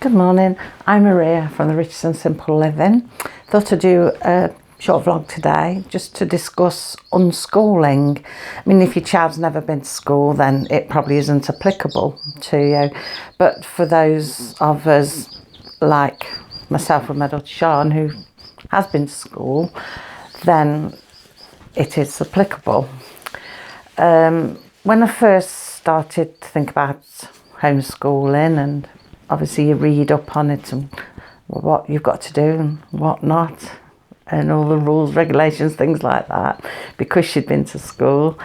Good morning, I'm Maria from the Richardson Simple Living. Thought I'd do a short vlog today just to discuss unschooling. I mean, if your child's never been to school, then it probably isn't applicable to you. But for those of us like myself and my daughter Sean who has been to school, then it is applicable. When I first started to think about homeschooling, and obviously you read up on it and what you've got to do and what not, and all the rules, regulations, things like that, because she'd been to school,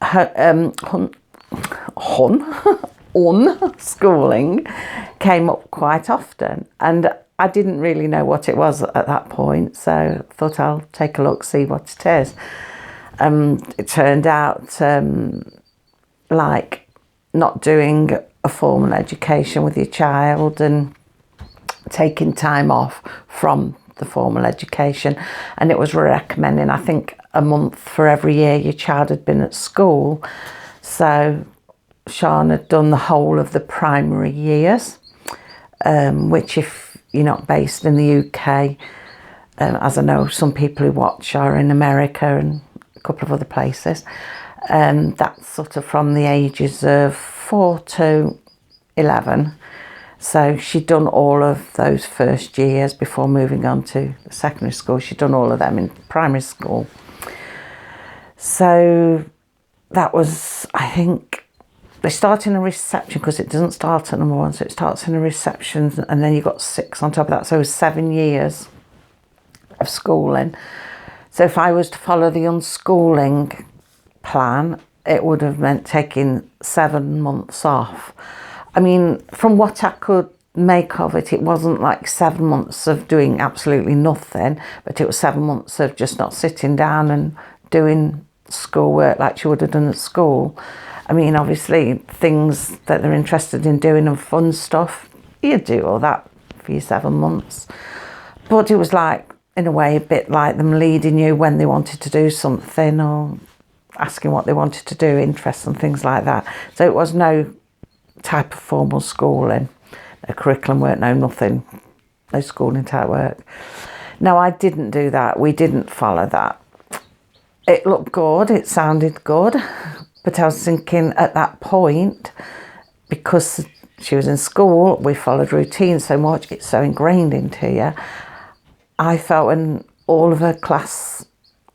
unschooling came up quite often, and I didn't really know what it was at that point, so I thought I'll take a look, see what it is. It turned out like not doing a formal education with your child and taking time off from the formal education, and it was recommending, I think, a month for every year your child had been at school. So Sean had done the whole of the primary years, which if you're not based in the UK, as I know some people who watch are in America and a couple of other places, that's sort of from the ages of 4 to 11. So she'd done all of those first years before moving on to secondary school. She'd done all of them in primary school. So that was, I think, they start in a reception, because it doesn't start at number 1, so it starts in a reception, and then you've got 6 on top of that, so it was 7 years of schooling. So if I was to follow the unschooling plan, it would have meant taking 7 months off. I mean, from what I could make of it, it wasn't like 7 months of doing absolutely nothing, but it was 7 months of just not sitting down and doing schoolwork like she would have done at school. I mean, obviously things that they're interested in doing and fun stuff, you do all that for your 7 months. But it was like, in a way, a bit like them leading you when they wanted to do something, or asking what they wanted to do, interests and things like that. So it was no type of formal schooling, no curriculum work, no nothing, no schooling type work. No, I didn't do that. We didn't follow that. It looked good, it sounded good, but I was thinking at that point, because she was in school, we followed routine so much, it's so ingrained into you. I felt when all of her class,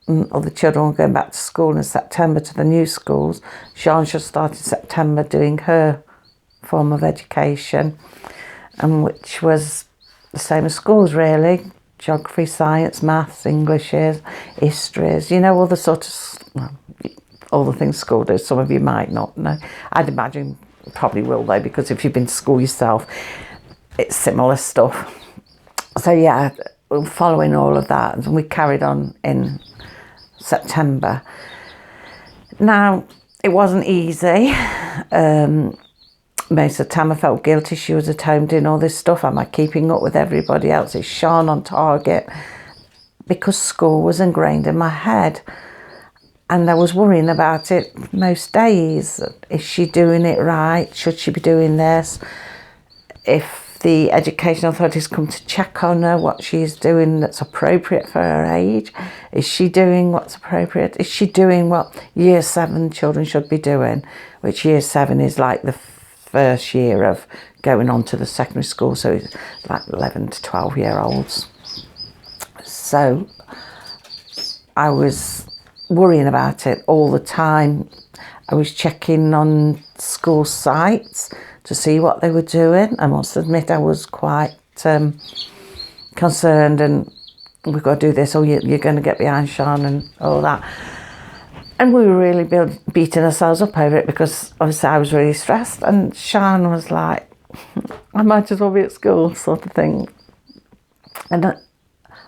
all the children were going back to school in September to the new schools, Sean just started September doing her form of education, and which was the same as schools really: geography, science, maths, Englishes, histories, you know, all the sort of, well, all the things school does. Some of you might not know. I'd imagine you probably will though, because if you've been to school yourself, it's similar stuff. So yeah, we're following all of that, and we carried on in September. Now, it wasn't easy. Most of the time I felt guilty. She was at home doing all this stuff. Am I keeping up with everybody else? Is Sean on target? Because school was ingrained in my head, and I was worrying about it most days. Is she doing it right? Should she be doing this? If the education authorities come to check on her, what she's doing that's appropriate for her age, is she doing what's appropriate? Is she doing what year 7 children should be doing, which year 7 is like the first year of going on to the secondary school, so it's like 11 to 12 year olds. So I was worrying about it all the time. I was checking on school sites to see what they were doing. I must admit I was quite concerned, and we've got to do this, or you're going to get behind Sean and all that. And we were really beating ourselves up over it, because obviously I was really stressed, and Sean was like, I might as well be at school, sort of thing. And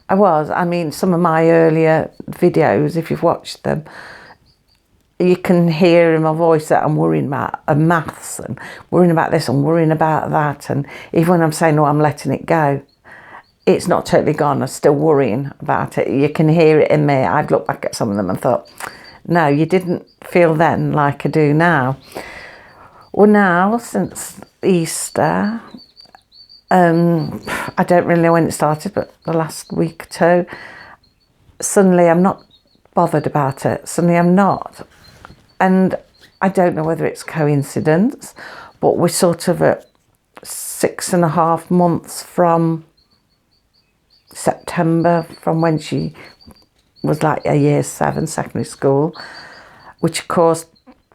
I was. I mean, some of my earlier videos, if you've watched them, you can hear in my voice that I'm worrying about maths, and worrying about this and worrying about that. And even when I'm saying, no, I'm letting it go, it's not totally gone. I'm still worrying about it. You can hear it in me. I'd look back at some of them and thought, no, you didn't feel then like I do now. Well, now, since Easter, I don't really know when it started, but the last week or two, suddenly I'm not bothered about it. Suddenly I'm not. And I don't know whether it's coincidence, but we're sort of at 6.5 months from September, from when she was like a year 7, secondary school, which of course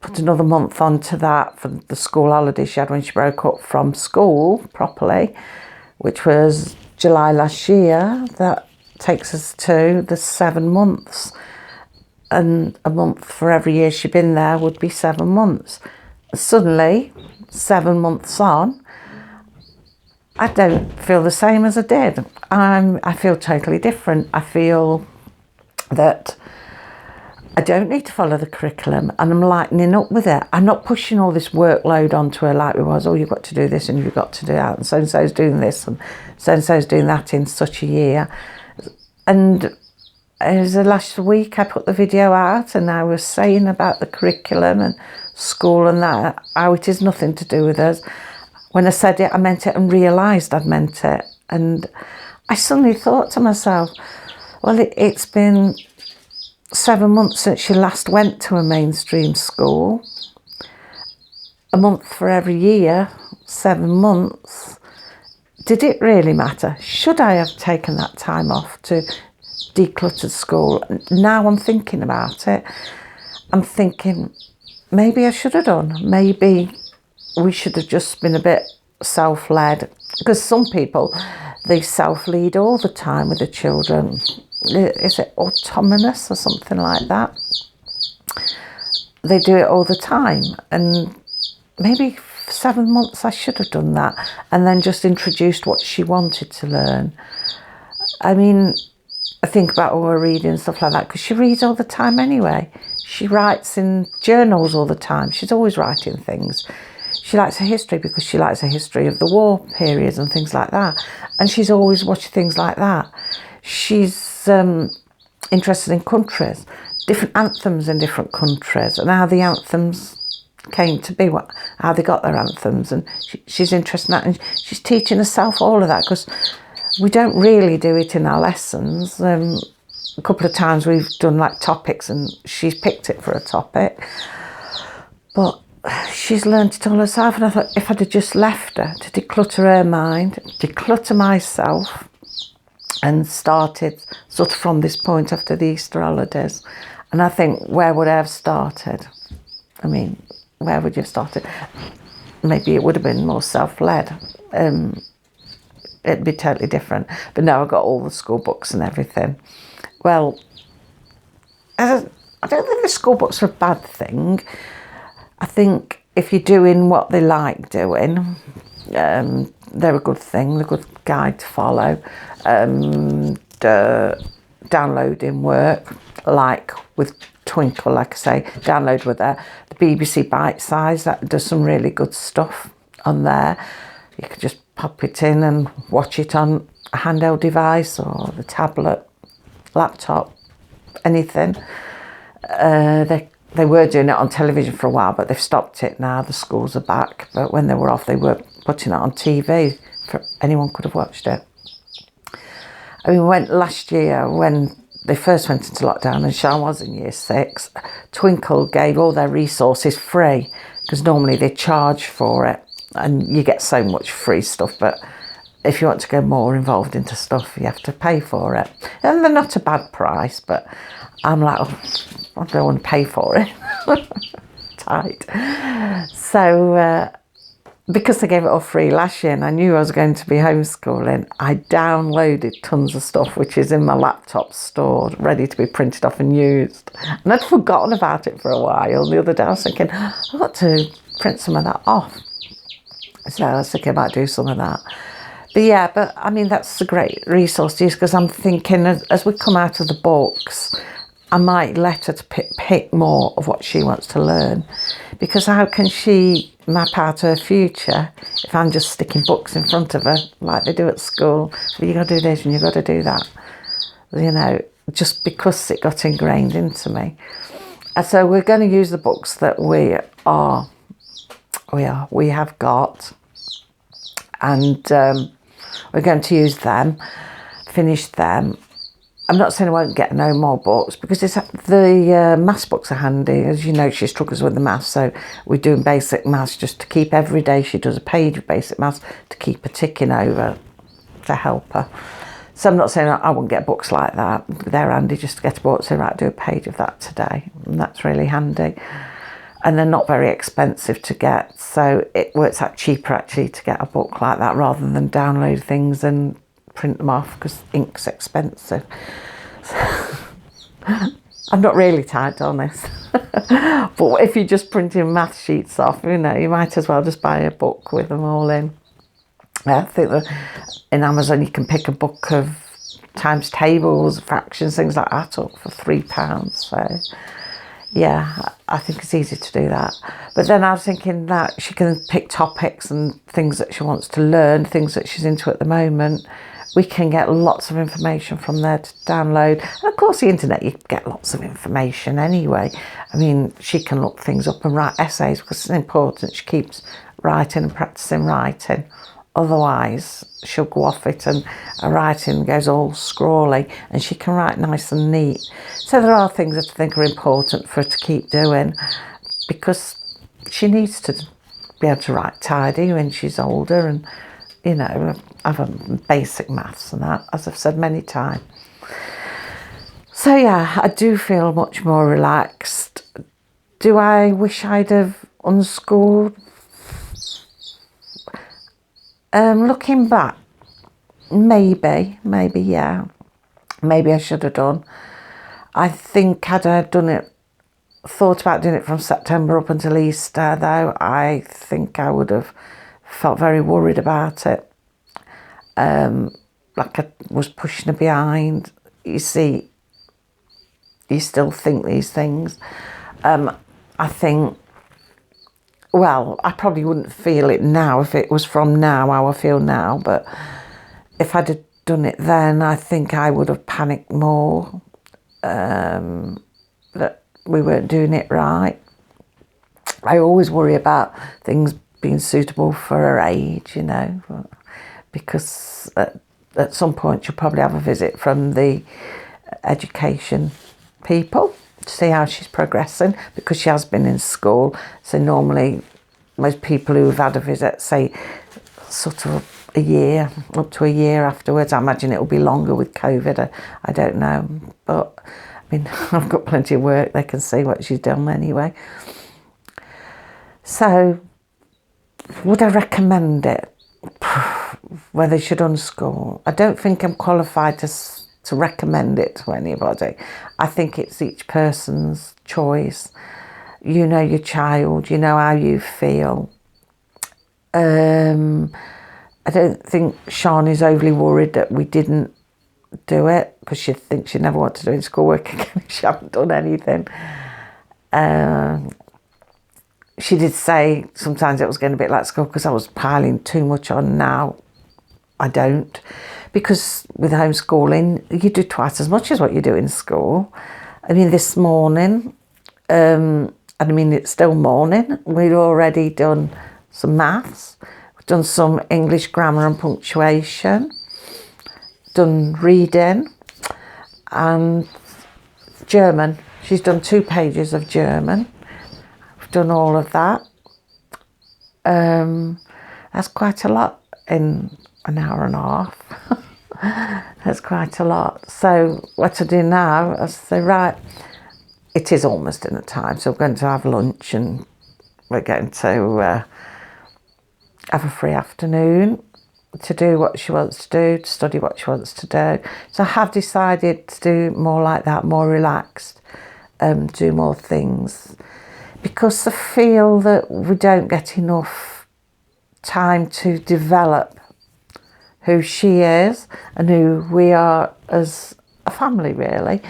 put another month onto that for the school holiday she had when she broke up from school properly, which was July last year. That takes us to the 7 months, and a month for every year she'd been there would be 7 months. Suddenly, 7 months on, I don't feel the same as I did. I feel totally different. I feel that I don't need to follow the curriculum, and I'm lightening up with it. I'm not pushing all this workload onto her like we was, oh, you've got to do this and you've got to do that, and so-and-so's doing this and so-and-so's doing that in such a year. And as the last week I put the video out and I was saying about the curriculum and school and that, how it is nothing to do with us. When I said it, I meant it and realised I'd meant it. And I suddenly thought to myself, well, it's been 7 months since she last went to a mainstream school. A month for every year, 7 months. Did it really matter? Should I have taken that time off to declutter school? Now I'm thinking about it. I'm thinking maybe I should have done. Maybe we should have just been a bit self-led, because some people, they self-lead all the time with the children. Is it autonomous or something like that? They do it all the time, and maybe 7 months I should have done that and then just introduced what she wanted to learn. I mean, I think about all her reading and stuff like that, because she reads all the time anyway. She writes in journals all the time. She's always writing things. She likes her history because she likes her history of the war periods and things like that. And she's always watching things like that. She's interested in countries, different anthems in different countries, and how the anthems came to be, how they got their anthems. And she's interested in that. And she's teaching herself all of that, because we don't really do it in our lessons. A couple of times we've done like topics and she's picked it for a topic, but she's learned it all herself. And I thought, if I'd have just left her to declutter her mind, declutter myself, and started sort of from this point after the Easter holidays, and I think, where would I have started? I mean, where would you have started? Maybe it would have been more self-led. It'd be totally different. But now I've got all the school books and everything. Well, I don't think the school books are a bad thing. I think if you're doing what they like doing, they're a good thing, they're a good guide to follow. Downloading work, like with Twinkle, like I say, download with the BBC Bite Size, that does some really good stuff on there. You could just pop it in and watch it on a handheld device or the tablet, laptop, anything. They were doing it on television for a while, but they've stopped it now. The schools are back, but when they were off, they were putting it on TV. Anyone could have watched it. I mean, last year when they first went into lockdown and Sean was in year 6, Twinkle gave all their resources free, because normally they charge for it and you get so much free stuff, but if you want to go more involved into stuff, you have to pay for it. And they're not a bad price, but I'm like, oh, I don't want to pay for it. Tight. So because they gave it all free last year and I knew I was going to be homeschooling, I downloaded tons of stuff which is in my laptop stored, ready to be printed off and used. And I'd forgotten about it for a while. The other day I was thinking, I've got to print some of that off. So I was thinking about doing some of that. But yeah, I mean, that's a great resource to use, because I'm thinking as we come out of the books, I might let her to pick more of what she wants to learn, because how can she map out her future if I'm just sticking books in front of her like they do at school? Well, you got to do this and you got to do that, you know, just because it got ingrained into me. And so we're going to use the books that we have got, and we're going to use them, finish them. I'm not saying I won't get no more books, because the maths books are handy. As you know, she struggles with the maths, so we're doing basic maths just to keep every day. She does a page of basic maths to keep her ticking over to help her. So I'm not saying I won't get books like that. They're handy just to get a book, say, right, do a page of that today. And that's really handy. And they're not very expensive to get, so it works out cheaper actually to get a book like that rather than download things and print them off, because ink's expensive. I'm not really tight on this. But if you're just printing math sheets off, you know, you might as well just buy a book with them all in. I think that in Amazon you can pick a book of times tables, fractions, things like that up for £3. So yeah, I think it's easy to do that. But then I was thinking that she can pick topics and things that she wants to learn, things that she's into at the moment. We can get lots of information from there to download. And of course, the internet, you get lots of information anyway. I mean, she can look things up and write essays, because it's important. She keeps writing and practicing writing. Otherwise, she'll go off it and her writing goes all scrawly, and she can write nice and neat. So there are things that I think are important for her to keep doing, because she needs to be able to write tidy when she's older, and, you know, have a basic maths and that, as I've said many times. So yeah, I do feel much more relaxed. Do I wish I'd have unschooled? Looking back, maybe, yeah. Maybe I should have done. I think had I done it, thought about doing it from September up until Easter, though, I think I would have felt very worried about it. Like I was pushing her behind. You see, you still think these things. I think, well, I probably wouldn't feel it now if it was from now, how I feel now, but if I'd have done it then, I think I would have panicked more, that we weren't doing it right. I always worry about things being suitable for her age, you know, because at some point you'll probably have a visit from the education people to see how she's progressing, because she has been in school. So normally most people who've had a visit say sort of a year, up to a year afterwards. I imagine it'll be longer with COVID. I don't know, but I mean, I've got plenty of work. They can see what she's done anyway. So would I recommend it? Whether they should unschool, I don't think I'm qualified to recommend it to anybody. I think it's each person's choice. You know your child, you know how you feel. I don't think Sean is overly worried that we didn't do it, because she thinks she never wants to do any schoolwork again if she hasn't done anything. She did say sometimes it was getting a bit like school because I was piling too much on. Now I don't, because with homeschooling you do twice as much as what you do in school. I mean, this morning, and I mean it's still morning, we'd already done some maths, we've done some English grammar and punctuation, done reading and German. She's done 2 pages of German. We've done all of that. That's quite a lot in an hour and a half. That's quite a lot. So what I do now is say, right, it is almost dinner time, so we're going to have lunch and we're going to have a free afternoon to do what she wants to do, to study what she wants to do. So I have decided to do more like that, more relaxed, do more things, because I feel that we don't get enough time to develop who she is and who we are as a family, really,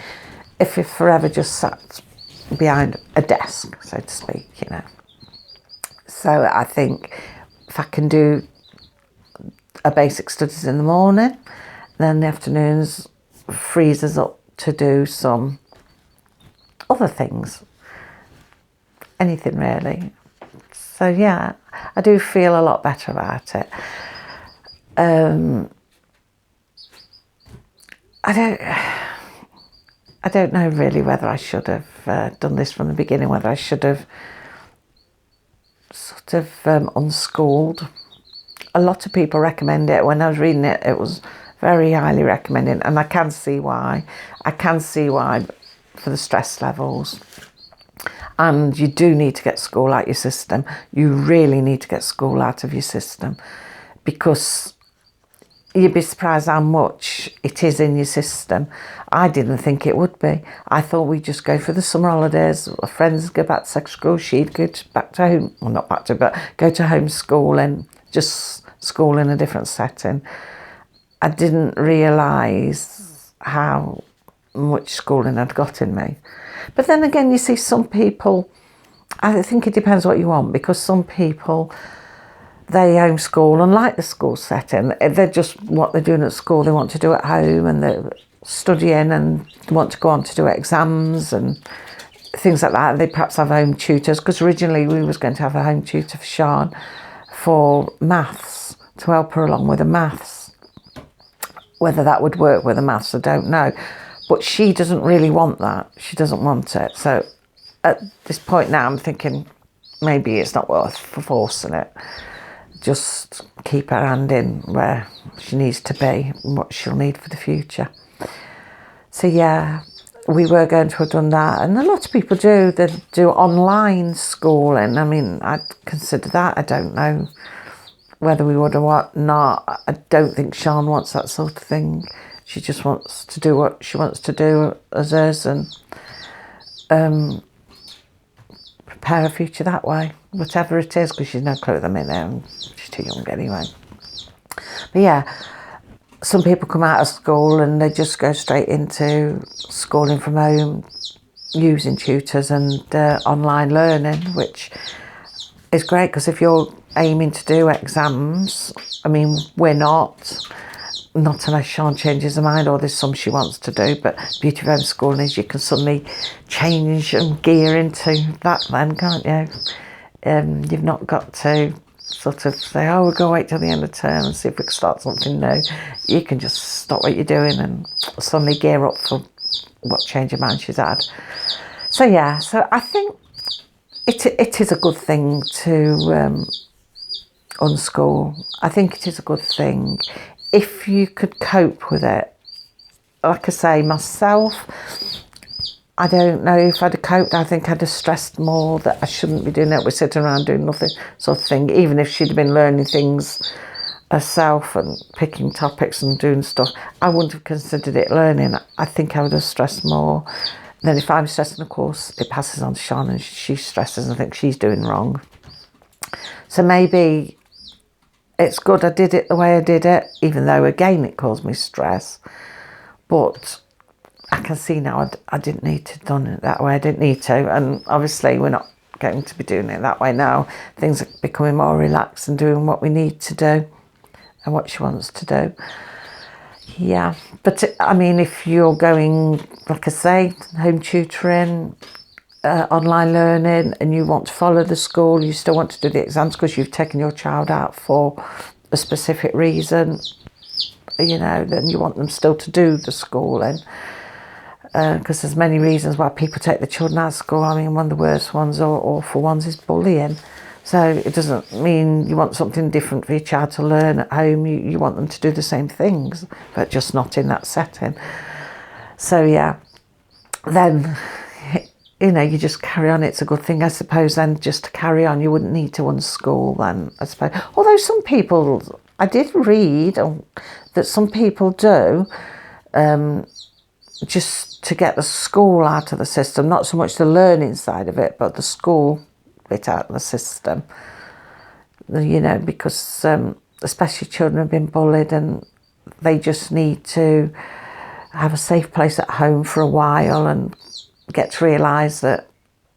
if we're forever just sat behind a desk, so to speak, you know. So I think if I can do a basic studies in the morning, then the afternoons frees us up to do some other things, anything really. So yeah, I do feel a lot better about it. I don't know really whether I should have done this from the beginning, whether I should have sort of unschooled. A lot of people recommend it. When I was reading it, it was very highly recommended, and I can see why. I can see why, for the stress levels. And you do need to get school out your system. You really need to get school out of your system, because you'd be surprised how much it is in your system. I didn't think it would be. I thought we'd just go for the summer holidays. Our friends go back to secondary school. She'd go back to home, well, not back to, but go to homeschooling, just school in a different setting. I didn't realise how much schooling I'd got in me. But then again, you see some people, I think it depends what you want, because some people, they homeschool and like the school setting. They're just what they're doing at school, they want to do at home, and they're studying and want to go on to do exams and things like that. They perhaps have home tutors, because originally we was going to have a home tutor for Sian for maths, to help her along with the maths. Whether that would work with the maths, I don't know. But she doesn't really want that. She doesn't want it. So at this point now, I'm thinking maybe it's not worth forcing it. Just keep her hand in where she needs to be and what she'll need for the future. So yeah, we were going to have done that. And a lot of people do. They do online schooling. I mean, I'd consider that. I don't know whether we would or what not. I don't think Sian wants that sort of thing. She just wants to do what she wants to do as hers, and prepare her future that way, whatever it is, because she's no clue at the minute and she's too young anyway. But yeah, some people come out of school and they just go straight into schooling from home, using tutors and online learning, which is great, because if you're aiming to do exams, I mean, we're not unless Sian changes her mind or there's some she wants to do, but beauty of homeschooling is you can suddenly change and gear into that then, can't you? You've not got to sort of say, oh, we'll go wait till the end of term and see if we can start something new. You can just stop what you're doing and suddenly gear up for what change of mind she's had. So yeah, so I think it is a good thing to unschool. I think it is a good thing if you could cope with it. Like I say, myself, I don't know if I'd have coped. I think I'd have stressed more that I shouldn't be doing it. We're sitting around doing nothing sort of thing. Even if she'd have been learning things herself and picking topics and doing stuff, I wouldn't have considered it learning. I think I would have stressed more. Then if I'm stressing, of course, it passes on to Sian and she stresses and thinks she's doing wrong. So maybe it's good I did it the way I did it, even though, again, it caused me stress. But I can see now I didn't need to have done it that way. I didn't need to. And obviously, we're not going to be doing it that way now. Things are becoming more relaxed and doing what we need to do and what she wants to do. Yeah. But, I mean, if you're going, like I say, home tutoring, online learning, and you want to follow the school, you still want to do the exams because you've taken your child out for a specific reason, you know, then you want them still to do the schooling, because there's many reasons why people take the children out of school. I mean, one of the worst ones or awful ones is bullying. So it doesn't mean you want something different for your child to learn at home. You want them to do the same things, but just not in that setting. So yeah, then, you know, you just carry on. It's a good thing, I suppose, then, just to carry on. You wouldn't need to unschool then, I suppose. Although some people, I did read that some people do, just to get the school out of the system, not so much the learning side of it, but the school bit out of the system. You know, because especially children have been bullied and they just need to have a safe place at home for a while and get to realise that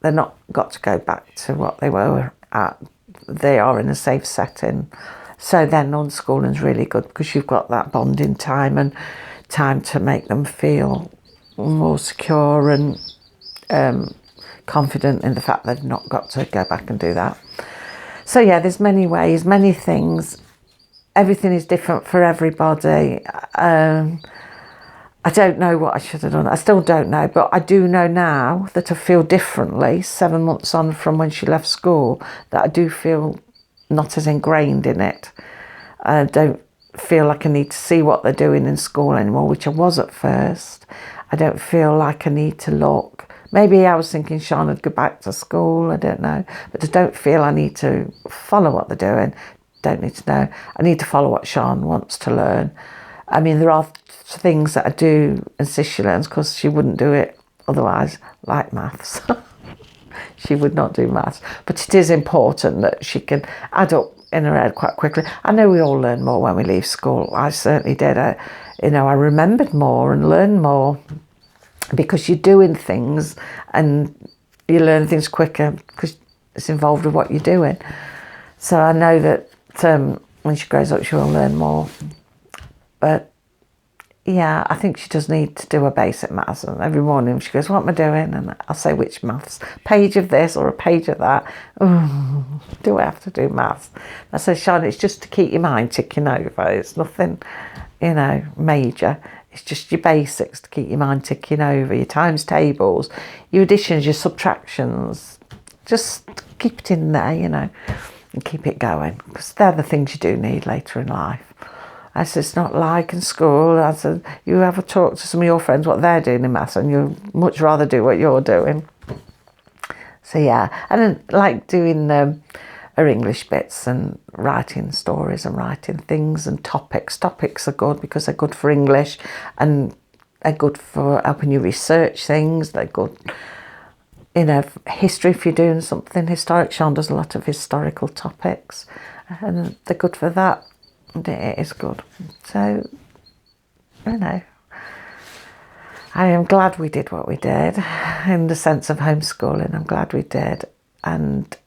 they're not got to go back to what they were at. They are in a safe setting. So then unschooling is really good because you've got that bonding time and time to make them feel more secure and confident in the fact they've not got to go back and do that. So yeah, there's many ways, many things. Everything is different for everybody. I don't know what I should have done. I still don't know, but I do know now that I feel differently 7 months on from when she left school, that I do feel not as ingrained in it. I don't feel like I need to see what they're doing in school anymore, which I was at first. I don't feel like I need to look. Maybe I was thinking Sean would go back to school, I don't know. But I don't feel I need to follow what they're doing. Don't need to know. I need to follow what Sean wants to learn. I mean, there are things that I do insist she learns because she wouldn't do it otherwise, like maths. She would not do maths. But it is important that she can add up in her head quite quickly. I know we all learn more when we leave school. I certainly did. I remembered more and learned more because you're doing things and you learn things quicker because it's involved with what you're doing. So I know that when she grows up, she will learn more. But yeah, I think she does need to do a basic maths. And every morning she goes, what am I doing? And I'll say, which maths? Page of this or a page of that. Oh, do I have to do maths? I say, Sean, it's just to keep your mind ticking over. It's nothing, major. It's just your basics to keep your mind ticking over. Your times tables, your additions, your subtractions. Just keep it in there, and keep it going. Because they're the things you do need later in life. I said, it's not like in school. I said, you ever talk to some of your friends what they're doing in maths and you'd much rather do what you're doing. So yeah, and then like doing her English bits and writing stories and writing things and topics. Topics are good because they're good for English and they're good for helping you research things. They're good, history if you're doing something historic. Sean does a lot of historical topics and they're good for that. It is good. So, I am glad we did what we did in the sense of homeschooling. I'm glad we did. And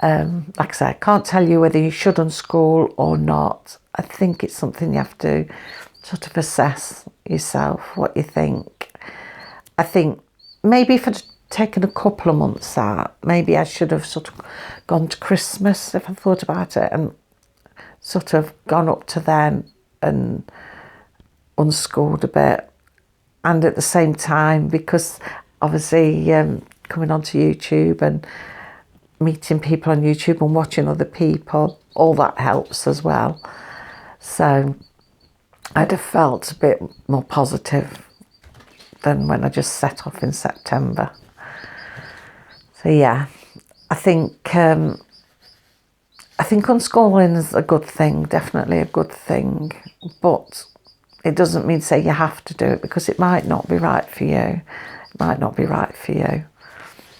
like I say, I can't tell you whether you should unschool or not. I think it's something you have to sort of assess yourself, what you think. I think maybe if I'd taken a couple of months out, maybe I should have sort of gone to Christmas if I thought about it and sort of gone up to them and unschooled a bit. And at the same time, because obviously coming onto YouTube and meeting people on YouTube and watching other people, all that helps as well. So I'd have felt a bit more positive than when I just set off in September. So yeah, I think unschooling is a good thing, definitely a good thing, but it doesn't mean to say you have to do it because it might not be right for you. It might not be right for you.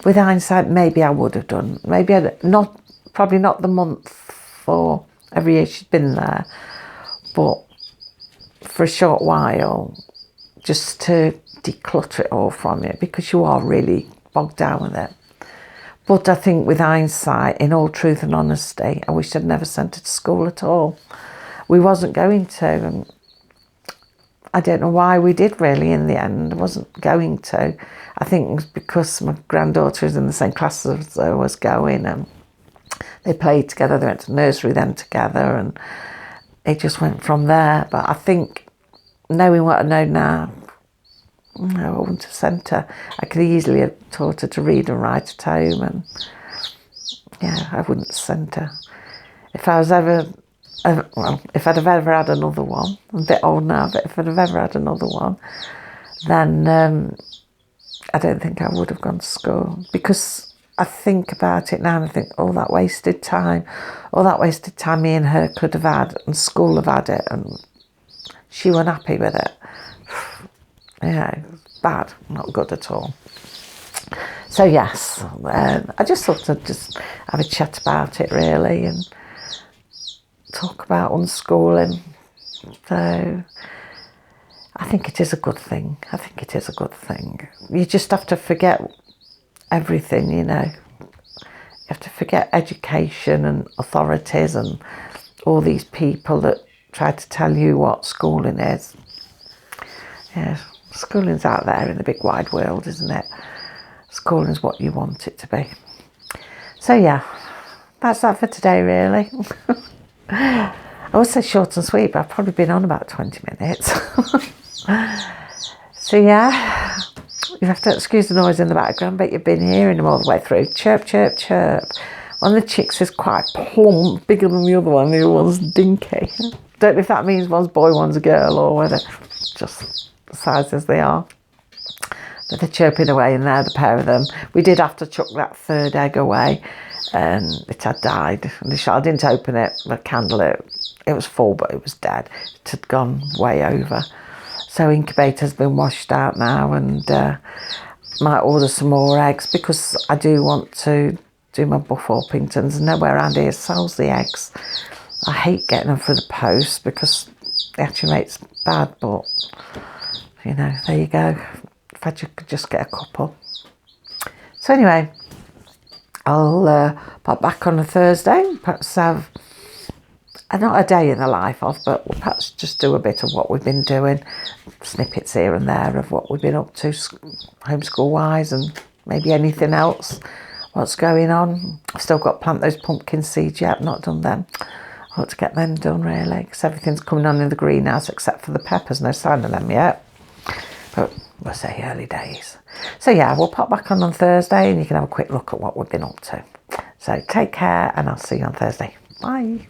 With hindsight, maybe I would have done. Maybe probably not the month for every year she's been there, but for a short while, just to declutter it all from you because you are really bogged down with it. But I think with hindsight, in all truth and honesty, I wish I'd never sent her to school at all. We wasn't going to. And I don't know why we did really in the end. I wasn't going to. I think it was because my granddaughter was in the same class as I was going and they played together. They went to nursery then together and it just went from there. But I think knowing what I know now, no, I wouldn't have sent her. I could easily have taught her to read and write at home and yeah, I wouldn't have sent her. If I was if I'd have ever had another one, I'm a bit old now, but if I'd have ever had another one, then I don't think I would have gone to school because I think about it now and I think, oh, that wasted time. All that wasted time me and her could have had and school have had it and she wasn't happy with it. Yeah, bad, not good at all. So yes, I just thought I'd just have a chat about it really and talk about unschooling. So I think it is a good thing. I think it is a good thing. You just have to forget everything, You have to forget education and authorities and all these people that try to tell you what schooling is. Yeah, schooling's out there in the big wide world, isn't it? Schooling's what you want it to be. So yeah, that's that for today really. I would say short and sweet, but I've probably been on about 20 minutes. So yeah, you have to excuse the noise in the background, but you've been hearing them all the way through. Chirp, chirp, chirp. One of the chicks is quite plump, bigger than the other one. The other one's dinky. Don't know if that means one's boy, one's a girl, or whether just the size as they are. But they're chirping away in there, the pair of them. We did have to chuck that third egg away, and it had died. I didn't open it, the candle, it was full, but it was dead. It had gone way over. So incubator's been washed out now, and might order some more eggs because I do want to do my Buff Orpingtons. Nowhere around here sells the eggs. I hate getting them through the post because the hatching rate's bad, but you know, there you go. If I could just get a couple. So anyway, I'll pop back on a Thursday, perhaps have not a day in the life of, but we'll perhaps just do a bit of what we've been doing, snippets here and there of what we've been up to homeschool wise, and maybe anything else, what's going on. I've still got to plant those pumpkin seeds yet, not done them. I want to get them done really, because everything's coming on in the greenhouse except for the peppers, no sign of them yet, but we'll say early days. So yeah, we'll pop back on Thursday and you can have a quick look at what we've been up to. So take care, and I'll see you on Thursday. Bye.